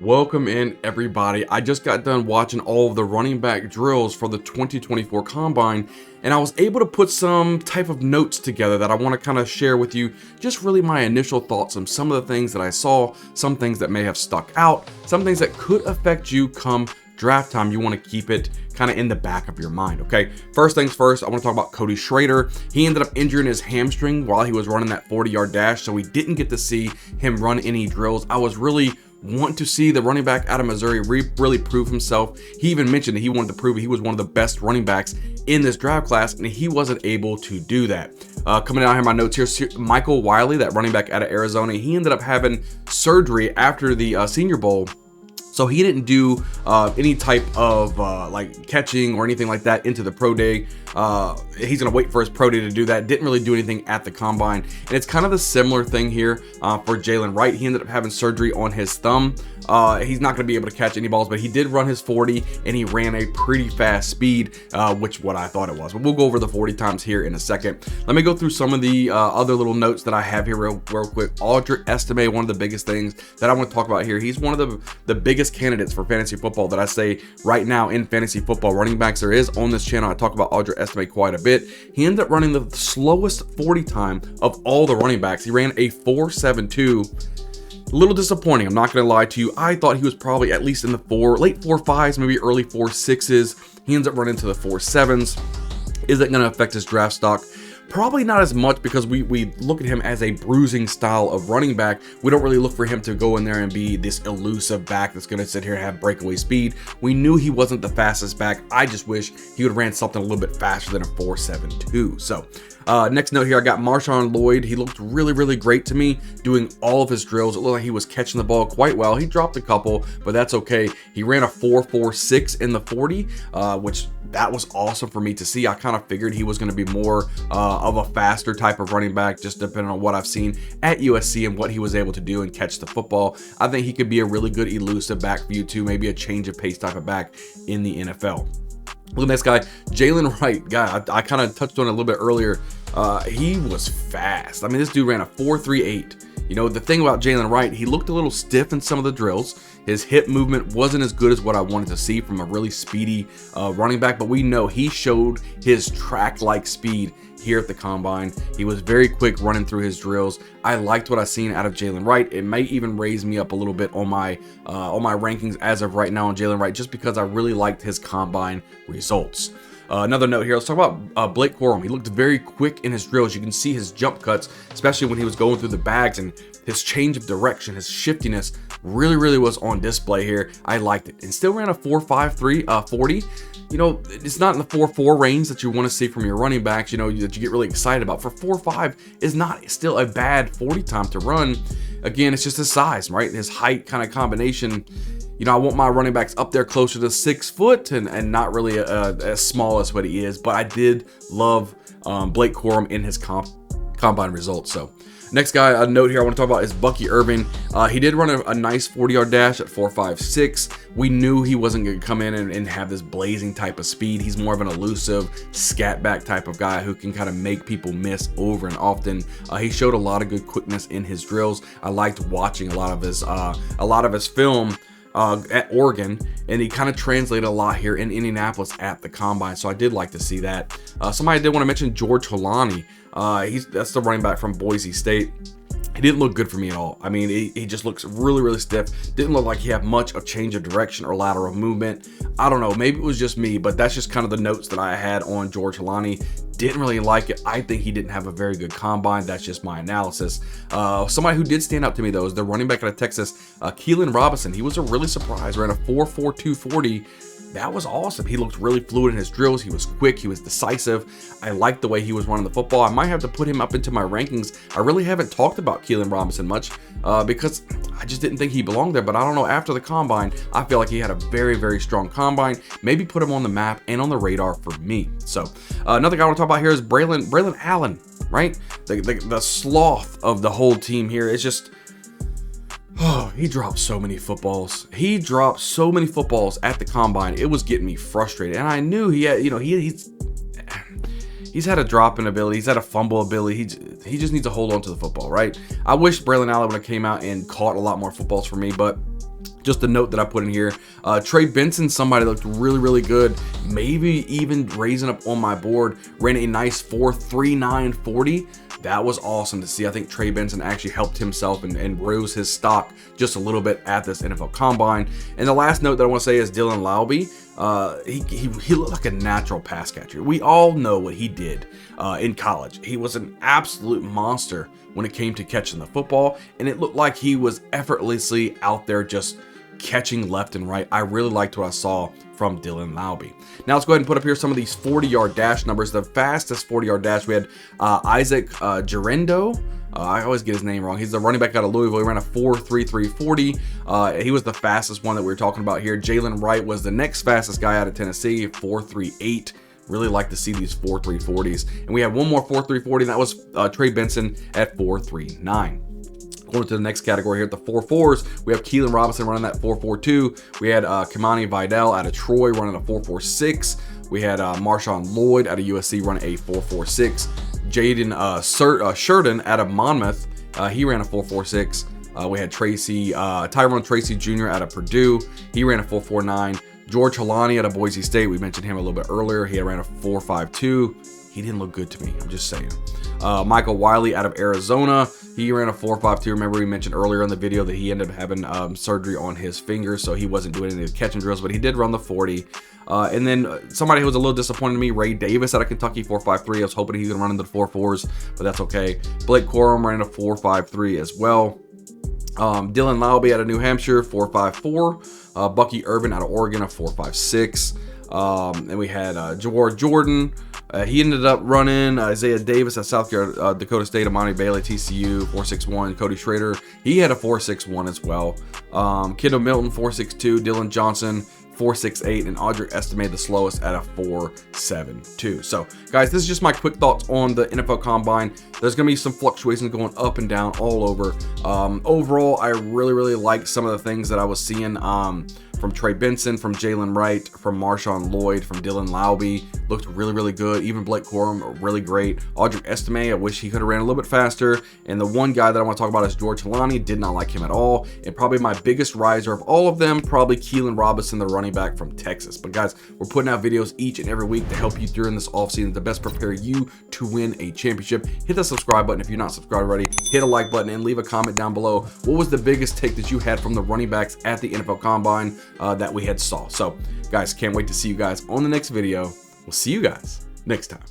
Welcome in, everybody. I just got done watching all of the running back drills for the 2024 Combine, and I was able to put some type of notes together that I want to kind of share with you. Just really my initial thoughts on some of the things that I saw, some things that may have stuck out, some things that could affect you come draft time. You want to keep it kind of in the back of your mind, okay? First things first, I want to talk about Cody Schrader. He ended up injuring his hamstring while he was running that 40-yard dash, so we didn't get to see him run any drills. I was really want to see the running back out of Missouri really prove himself. He even mentioned that he wanted to prove he was one of the best running backs in this draft class, and he wasn't able to do that. Coming down here, my notes here, Michael Wiley, that running back out of Arizona, he ended up having surgery after the Senior Bowl. So he didn't do any type of like catching or anything like that into the pro day. He's going to wait for his pro day to do that. Didn't really do anything at the combine. And it's kind of the similar thing here for Jalen Wright. He ended up having surgery on his thumb. He's not going to be able to catch any balls, but he did run his 40 and he ran a pretty fast speed, which what I thought it was. But we'll go over the 40 times here in a second. Let me go through some of the other little notes that I have here real quick. Audric Estime, one of the biggest things that I want to talk about here. He's one of the biggest candidates for fantasy football that I say right now in fantasy football running backs there is on this channel. I talk about Audric Estime quite a bit. He ended up running the slowest 40 time of all the running backs. He ran a 4.72. A little disappointing, I'm not going to lie to you. I thought he was probably at least in the late 4.5s, maybe early 4.6s. He ends up running to the 4.7s. Is that going to affect his draft stock? Probably not as much, because we look at him as a bruising style of running back. We don't really look for him to go in there and be this elusive back that's going to sit here and have breakaway speed. We knew he wasn't the fastest back. I just wish he would have ran something a little bit faster than a 4.72. So next note here, I got Marshawn Lloyd. He looked really great to me doing all of his drills. It looked like he was catching the ball quite well. He dropped a couple, but that's okay. He ran a 4.46 in the 40, which that was awesome for me to see. I kind of figured he was going to be more of a faster type of running back, just depending on what I've seen at USC and what he was able to do and catch the football. I think he could be a really good elusive back for you too, maybe a change of pace type of back in the NFL. Look at this guy, Jalen Wright. Guy, I kind of touched on it a little bit earlier. He was fast. I mean, this dude ran a 4.38. You know, the thing about Jalen Wright, he looked a little stiff in some of the drills. His hip movement wasn't as good as what I wanted to see from a really speedy running back, but we know he showed his track-like speed here at the combine. He was very quick running through his drills. I liked what I seen out of Jalen Wright. It may even raise me up a little bit on my rankings as of right now on Jalen Wright, just because I really liked his combine results. Another note here, let's talk about Blake Corum. He looked very quick in his drills. You can see his jump cuts, especially when he was going through the bags, and his change of direction, his shiftiness really was on display here. I liked it, and still ran a 4.53 40. You know, it's not in the 4.4 range that you want to see from your running backs, you know, that you get really excited about. For 4.5 is not still a bad 40 time to run. Again, it's just his size, right? His height kind of combination. You know, I want my running backs up there closer to 6 foot and not really as small as what he is. But I did love Blake Corum in his combine results. So next guy, a note here I want to talk about is Bucky Irving. He did run a nice 40-yard dash at 4.56. We knew he wasn't going to come in and have this blazing type of speed. He's more of an elusive scat back type of guy who can kind of make people miss over and often. He showed a lot of good quickness in his drills. I liked watching a lot of his film at Oregon, and he kind of translated a lot here in Indianapolis at the combine, so I did like to see that. Somebody I did want to mention George Holani. That's the running back from Boise State. He didn't look good for me at all. I mean, he just looks really stiff. Didn't look like he had much of change of direction or lateral movement. I don't know, maybe it was just me, but that's just kind of the notes that I had on George Holani. Didn't really like it. I think he didn't have a very good combine. That's just my analysis. Somebody who did stand out to me, though, is the running back out of Texas, Keelan Robinson. He was a really surprise. Ran a 4.42 40. That was awesome. He looked really fluid in his drills. He was quick. He was decisive. I liked the way he was running the football. I might have to put him up into my rankings. I really haven't talked about Keelan Robinson much because I just didn't think he belonged there. But I don't know. After the combine, I feel like he had a very strong combine. Maybe put him on the map and on the radar for me. So another guy I want to talk about here is Braylon Allen, right? The sloth of the whole team here. It's just... oh, he dropped so many footballs. He dropped so many footballs at the combine. It was getting me frustrated. And I knew he had, you know, he's had a dropping ability. He's had a fumble ability. He just needs to hold on to the football, right? I wish Braylon Allen would have came out and caught a lot more footballs for me, but Just a note that I put in here. Trey Benson, somebody looked really good. Maybe even raising up on my board. Ran a nice 4.3940. That was awesome to see. I think Trey Benson actually helped himself and rose his stock just a little bit at this NFL Combine. And the last note that I want to say is Dylan Laube. He looked like a natural pass catcher. We all know what he did in college. He was an absolute monster when it came to catching the football, and it looked like he was effortlessly out there just catching left and right. I really liked what I saw from Dylan Laube. Now let's go ahead and put up here some of these 40-yard dash numbers. The fastest 40-yard dash, we had Isaac Gerendo. I always get his name wrong. He's the running back out of Louisville. He ran a 4.3340. He was the fastest one that we were talking about here. Jalen Wright was the next fastest guy out of Tennessee, 4.38. Really like to see these 4.340s. And we had one more 4.340, and that was Trey Benson at 4.39. Going to the next category here at the 4.4s, we have Keelan Robinson running that 4.42. We had Kamani Vidal out of Troy running a 4.46. We had Marshawn Lloyd out of USC running a 4.46. Jaden Sheridan out of Monmouth, he ran a 4.46. We had Tyrone Tracy Jr. out of Purdue. He ran a 4.49. George Holani out of Boise State. We mentioned him a little bit earlier. He ran a 4.52. He didn't look good to me. I'm just saying. Michael Wiley out of Arizona. He ran a 4.52. Remember we mentioned earlier in the video that he ended up having surgery on his finger, so he wasn't doing any of the catching drills, but he did run the 40. And then somebody who was a little disappointed to me, Ray Davis out of Kentucky, 4.53. I was hoping he was going to run into the 4.4s, but that's okay. Blake Corum ran a 4.53 as well. Dylan Laube out of New Hampshire, 4.54. Bucky Irvin out of Oregon, a 4.56. And we had Jawar Jordan. He ended up running. Isaiah Davis at South Dakota State. Amani Bailey, TCU, 4.61. Cody Schrader, he had a 4.61 as well. Kendall Milton, 4.62. Dylan Johnson, 4.68, and Audric Estime the slowest at a 4.72. So guys, this is just my quick thoughts on the NFL Combine. There's gonna be some fluctuations going up and down all over. Overall, I really liked some of the things that I was seeing from Trey Benson, from Jalen Wright, from Marshawn Lloyd, from Dylan Laube. Looked really good. Even Blake Corum, really great. Audric Estime, I wish he could have ran a little bit faster. And the one guy that I want to talk about is George Holani. Did not like him at all. And probably my biggest riser of all of them, probably Keelan Robinson, the running back from Texas. But guys, we're putting out videos each and every week to help you during this offseason to best prepare you to win a championship. Hit the subscribe button if you're not subscribed already. Hit a like button and leave a comment down below. What was the biggest take that you had from the running backs at the NFL Combine that we had saw? So guys, can't wait to see you guys on the next video. We'll see you guys next time.